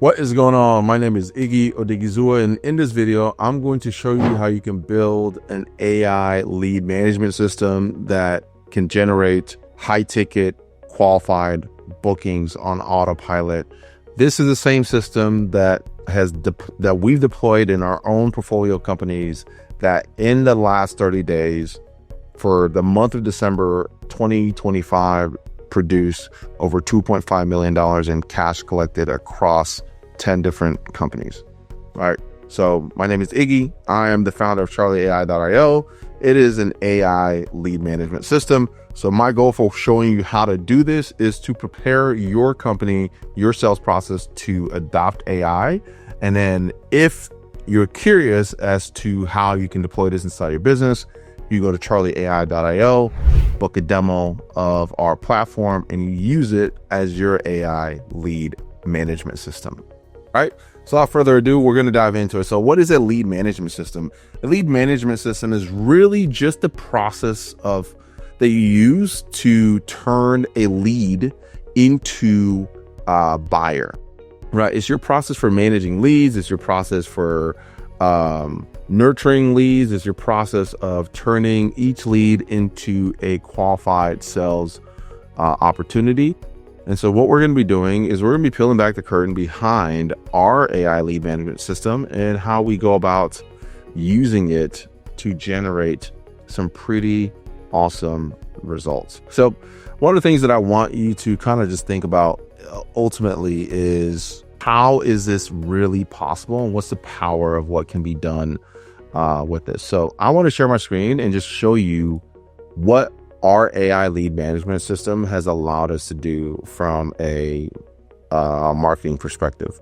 What is going on? My name is Iggy Odighizuwa, and in this video, I'm going to show you how you can build an AI lead management system that can generate high-ticket, qualified bookings on autopilot. This is the same system that we've deployed in our own portfolio companies that in the last 30 days for the month of December 2025 produce over $2.5 million in cash collected across 10 different companies. Right. So my name is Iggy. I am the founder of CharlieAI.io. It is an AI lead management system. So my goal for showing you how to do this is to prepare your company, your sales process to adopt AI. And then if you're curious as to how you can deploy this inside your business, you go to CharlieAI.io, book a demo of our platform, and you use it as your AI lead management system. Right? So without further ado, we're going to dive into it. So what is a lead management system? A lead management system is really just the process that you use to turn a lead into a buyer. Right? It's your process for managing leads. It's your process for nurturing leads. Is your process of turning each lead into a qualified sales opportunity. And so what we're going to be doing is we're going to be peeling back the curtain behind our AI lead management system and how we go about using it to generate some pretty awesome results. So one of the things that I want you to kind of just think about ultimately is, how is this really possible, and what's the power of what can be done with this? So I want to share my screen and just show you what our AI lead management system has allowed us to do from a marketing perspective.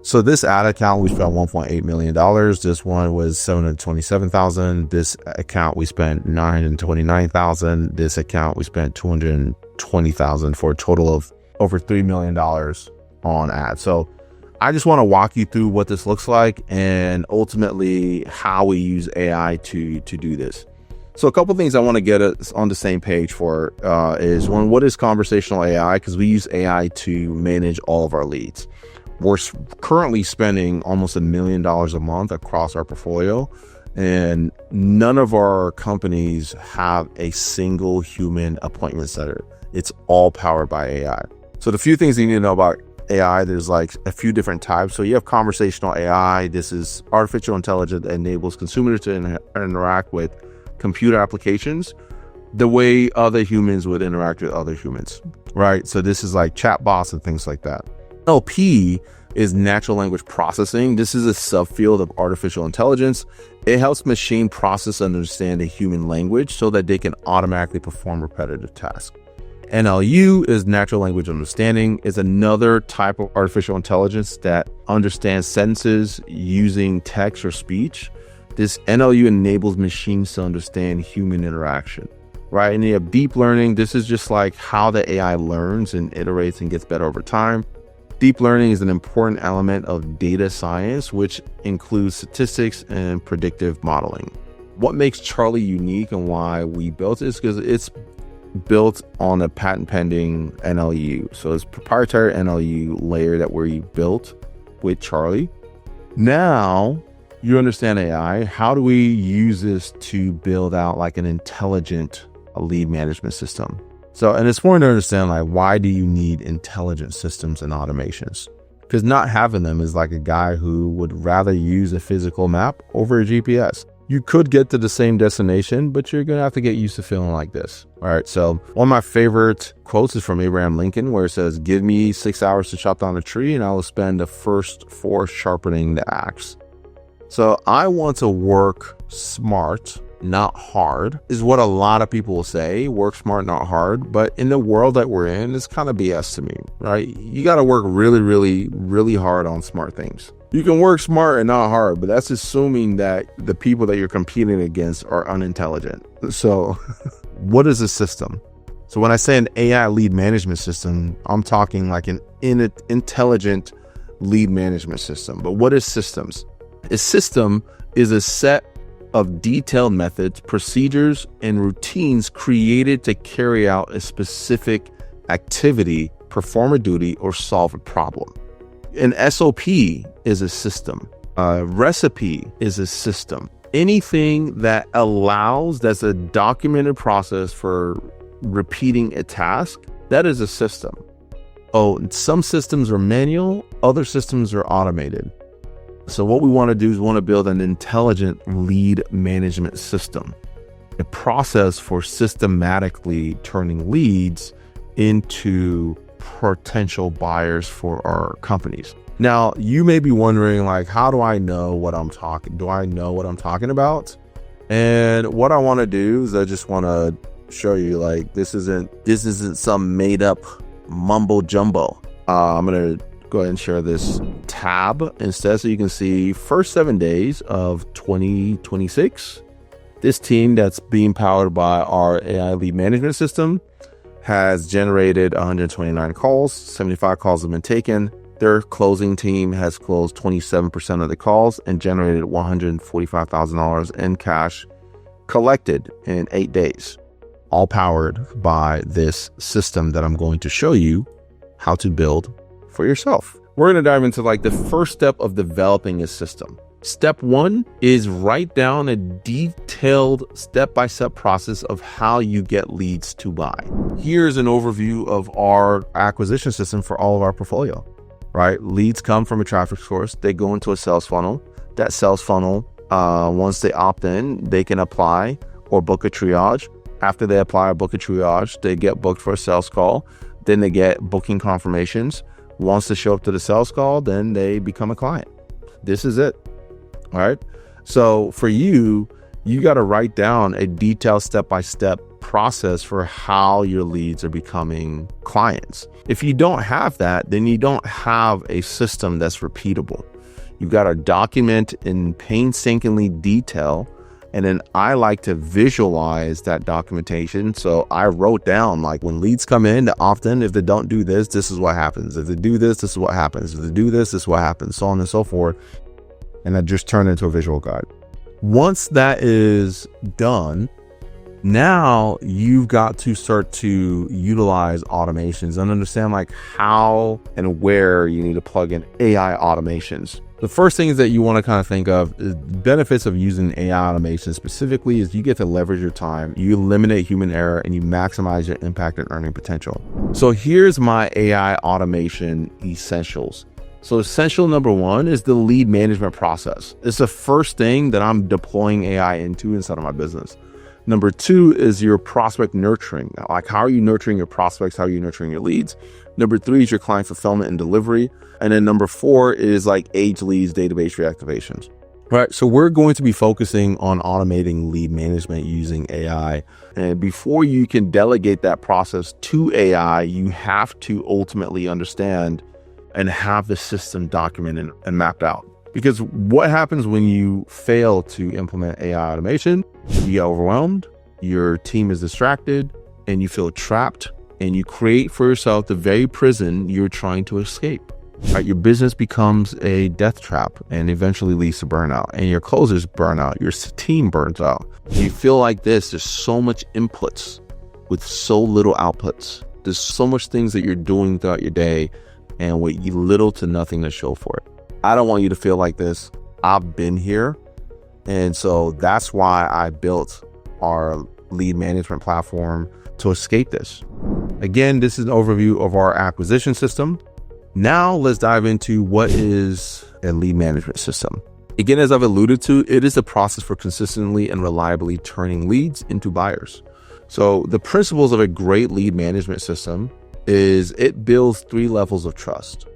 So this ad account, we spent $1.8 million. This one was $727,000. This account, we spent $929,000. This account, we spent $220,000 for a total of over $3 million on ads. So I just want to walk you through what this looks like and ultimately how we use AI to do this. So a couple of things I want to get us on the same page for is one, what is conversational AI? Because we use AI to manage all of our leads. We're currently spending almost $1 million a month across our portfolio, and none of our companies have a single human appointment setter. It's all powered by AI. So the few things you need to know about AI, there's like a few different types. So you have conversational AI. This is artificial intelligence that enables consumers to interact with computer applications the way other humans would interact with other humans, right? So this is like chatbots and things like that. NLP is natural language processing. This is a subfield of artificial intelligence. It helps machine process and understand a human language so that they can automatically perform repetitive tasks. NLU is natural language understanding. Is another type of artificial intelligence that understands sentences using text or speech. This NLU enables machines to understand human interaction, right? And you have deep learning. This is just like how the AI learns and iterates and gets better over time. Deep learning is an important element of data science, which includes statistics and predictive modeling. What makes Charlie unique and why we built it is because it's built on a patent pending NLU. So it's proprietary NLU layer that we built with Charlie. Now you understand AI. How do we use this to build out like an intelligent lead management system? So, and it's important to understand, like, why do you need intelligent systems and automations? Because not having them is like a guy who would rather use a physical map over a GPS. You could get to the same destination, but you're going to have to get used to feeling like this. All right. So one of my favorite quotes is from Abraham Lincoln, where it says, "Give me 6 hours to chop down a tree and I will spend the first 4 sharpening the axe." So I want to work smart, not hard, is what a lot of people will say. Work smart, not hard. But in the world that we're in, it's kind of BS to me, right? You got to work really, really, really hard on smart things. You can work smart and not hard, but that's assuming that the people that you're competing against are unintelligent. So what is a system? So when I say an AI lead management system, I'm talking like an intelligent lead management system. But what is systems? A system is a set of detailed methods, procedures, and routines created to carry out a specific activity, perform a duty, or solve a problem. An SOP is a system. A recipe is a system. Anything that allows, that's a documented process for repeating a task, that is a system. Oh, some systems are manual, other systems are automated. So what we want to do is we want to build an intelligent lead management system, a process for systematically turning leads into potential buyers for our companies. Now, you may be wondering, like, how do I know what I'm talking? Do I know what I'm talking about? And what I want to do is I just want to show you, like, this isn't some made up mumbo jumbo. I'm going to go ahead and share this tab instead so you can see first 7 days of 2026. This team that's being powered by our AI lead management system has generated 129 calls. 75 calls have been taken. Their closing team has closed 27% of the calls and generated $145,000 in cash collected in 8 days, all powered by this system that I'm going to show you how to build for yourself. We're going to dive into like the first step of developing a system. Step one is write down a detailed step-by-step process of how you get leads to buy. Here's an overview of our acquisition system for all of our portfolio, right? Leads come from a traffic source. They go into a sales funnel. That sales funnel, once they opt in, they can apply or book a triage. After they apply or book a triage, they get booked for a sales call. Then they get booking confirmations. Once they show up to the sales call, then they become a client. This is it. All right. So for you, you got to write down a detailed step-by-step process for how your leads are becoming clients. If you don't have that, then you don't have a system that's repeatable. You've got to document in painstakingly detail. And then I like to visualize that documentation. So I wrote down, like, when leads come in, often if they don't do this, this is what happens. If they do this, this is what happens. If they do this, this is what happens, so on and so forth. And that just turned into a visual guide. Once that is done, now you've got to start to utilize automations and understand like how and where you need to plug in AI automations. The first thing is that you want to kind of think of is benefits of using AI automation specifically is you get to leverage your time, you eliminate human error, and you maximize your impact and earning potential. So here's my AI automation essentials. So essential number one is the lead management process. It's the first thing that I'm deploying AI into inside of my business. Number two is your prospect nurturing. Like, how are you nurturing your prospects? How are you nurturing your leads? Number three is your client fulfillment and delivery. And then number four is like age leads, database reactivations. All right. So we're going to be focusing on automating lead management using AI. And before you can delegate that process to AI, you have to ultimately understand and have the system documented and mapped out. Because what happens when you fail to implement AI automation? You get overwhelmed, your team is distracted, and you feel trapped, and you create for yourself the very prison you're trying to escape. Right? Your business becomes a death trap and eventually leads to burnout, and your closers burn out, your team burns out. You feel like this, there's so much inputs with so little outputs. There's so much things that you're doing throughout your day and with little to nothing to show for it. I don't want you to feel like this. I've been here. And so that's why I built our lead management platform to escape this. Again, this is an overview of our acquisition system. Now let's dive into what is a lead management system. Again, as I've alluded to, it is a process for consistently and reliably turning leads into buyers. So the principles of a great lead management system is it builds 3 levels of trust.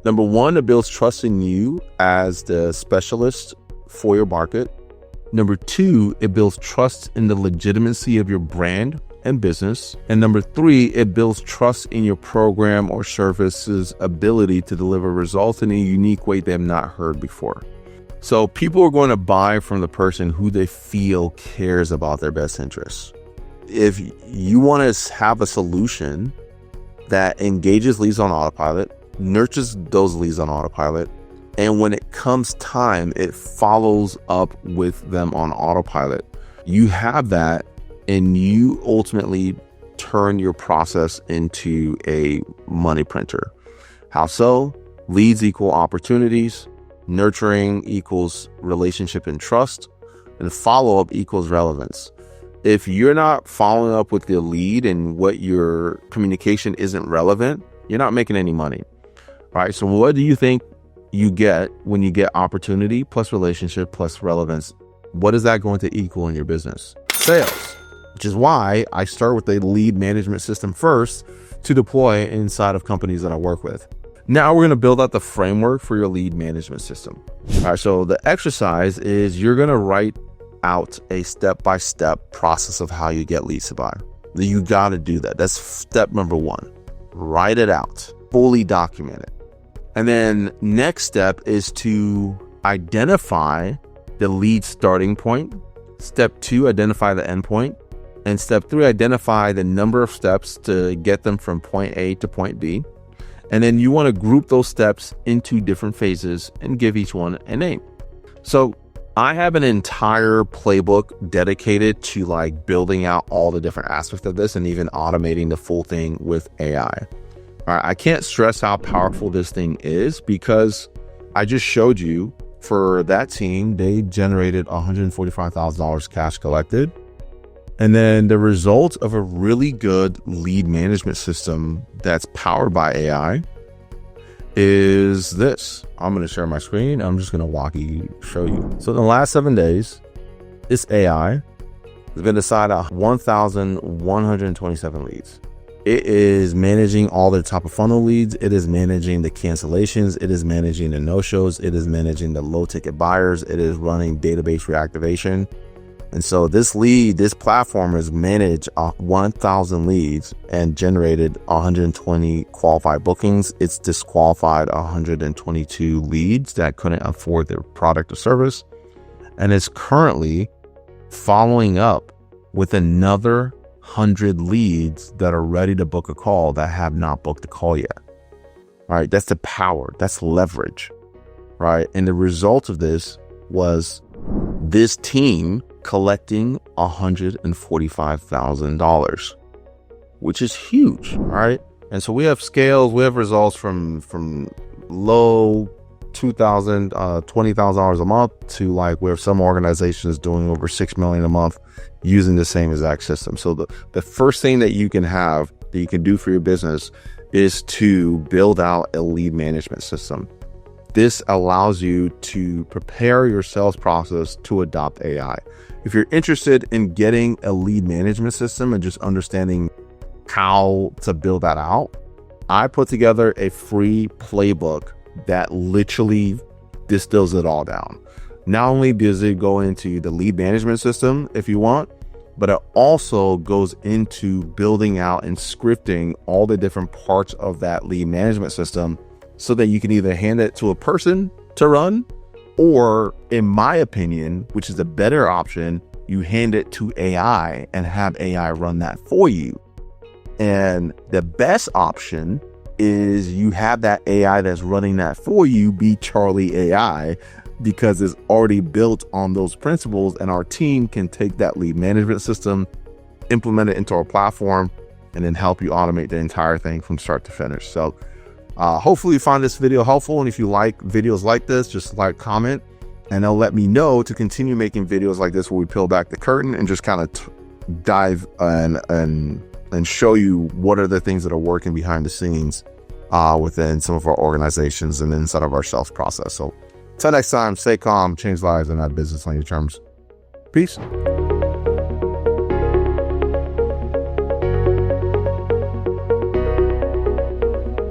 Number one, it builds trust in you as the specialist for your market. Number two, it builds trust in the legitimacy of your brand and business. And number three, it builds trust in your program or service's ability to deliver results in a unique way they have not heard before. So people are going to buy from the person who they feel cares about their best interests. If you want to have a solution that engages leads on autopilot, nurtures those leads on autopilot, and when it comes time, it follows up with them on autopilot. You have that, and you ultimately turn your process into a money printer. How so? Leads equal opportunities. Nurturing equals relationship and trust. And follow-up equals relevance. If you're not following up with the lead and what your communication isn't relevant, you're not making any money. All right. So what do you think you get when you get opportunity plus relationship plus relevance? What is that going to equal in your business? Sales, which is why I start with a lead management system first to deploy inside of companies that I work with. Now we're going to build out the framework for your lead management system. All right. So the exercise is you're going to write out a step-by-step process of how you get leads to buy. You got to do that. That's step number one. Write it out, fully document it. And then next step is to identify the lead starting point. Step 2, identify the endpoint. And step 3, identify the number of steps to get them from point A to point B. And then you want to group those steps into different phases and give each one a name. So I have an entire playbook dedicated to like building out all the different aspects of this and even automating the full thing with AI. All right, I can't stress how powerful this thing is because I just showed you for that team, they generated $145,000 cash collected. And then the result of a really good lead management system that's powered by AI is this. I'm going to share my screen. I'm just going to show you. So in the last 7 days, this AI has been assigned 1,127 leads. It is managing all the top of funnel leads. It is managing the cancellations. It is managing the no-shows. It is managing the low ticket buyers. It is running database reactivation. And so this platform has managed 1,000 leads and generated 120 qualified bookings. It's disqualified 122 leads that couldn't afford their product or service. And it's currently following up with another 100 leads that are ready to book a call that have not booked a call yet. All right. That's the power. That's leverage. Right. And the result of this was this team collecting $145,000, which is huge, right? And so we have scales, we have results from low $2,000, $20,000 a month to like where some organizations doing over $6 million a month using the same exact system. So the first thing that you can have that you can do for your business is to build out a lead management system. This allows you to prepare your sales process to adopt AI. If you're interested in getting a lead management system and just understanding how to build that out, I put together a free playbook that literally distills it all down. Not only does it go into the lead management system if you want, but it also goes into building out and scripting all the different parts of that lead management system so that you can either hand it to a person to run, or in my opinion, which is a better option, you hand it to AI and have AI run that for you. And the best option is you have that AI that's running that for you be Charlie AI, because it's already built on those principles, and our team can take that lead management system, implement it into our platform, and then help you automate the entire thing from start to finish. So hopefully you find this video helpful. And if you like videos like this, just like, comment, and they'll let me know to continue making videos like this where we peel back the curtain and just kind of dive and show you what are the things that are working behind the scenes within some of our organizations and inside of our sales process. So until next time, stay calm, change lives, and not business on your terms. Peace.